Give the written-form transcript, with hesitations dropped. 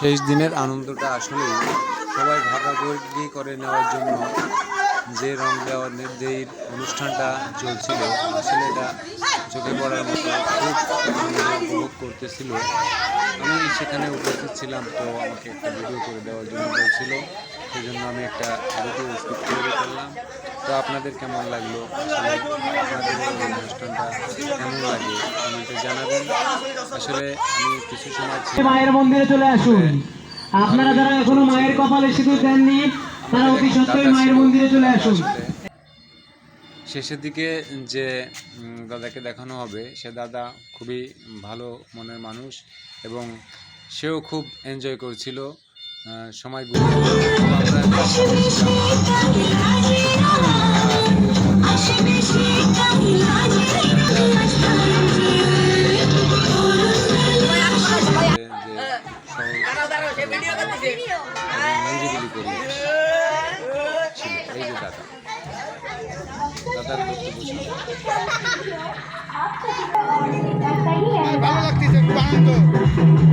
শেষ দিনের আনন্দটা আসলেই সবাই ভাগাভাগি করে নেওয়ার জন্য যে রং দেওয়ার যেই অনুষ্ঠানটা চলছিল, আসলে এটা চোখে পড়ার মতো খুব আনন্দ উপভোগ করতেছিল। আমি সেখানে উপস্থিত ছিলাম, তো আমাকে একটা ভিডিও করে দেওয়ার জন্য বলছিল, সেই জন্য আমি একটা ভিডিও স্ক্রিপ্ট তৈরি করলাম। তো আপনাদের কেমন লাগলো, আসলে আপনাদের এই অনুষ্ঠানটা কেমন লাগে কমেন্টে জানাবেন। আসলে আমি কিছু সময় মায়ের মন্দিরে চলে আসুন। আপনারা যারা এখনো মায়ের কপালে সিঁদুর দেননি তারা অতি সত্ত্বই মায়ের মন্দিরে চলে আসুন। শেষের দিকে যে দাদাকে দেখানো হবে, সে দাদা খুবই ভালো মনের মানুষ এবং সেও খুব এনজয় করছিল সময়গুলো। এই যে দাদার বক্তব্য। ভালো লাগতেছে, খুব আনন্দ।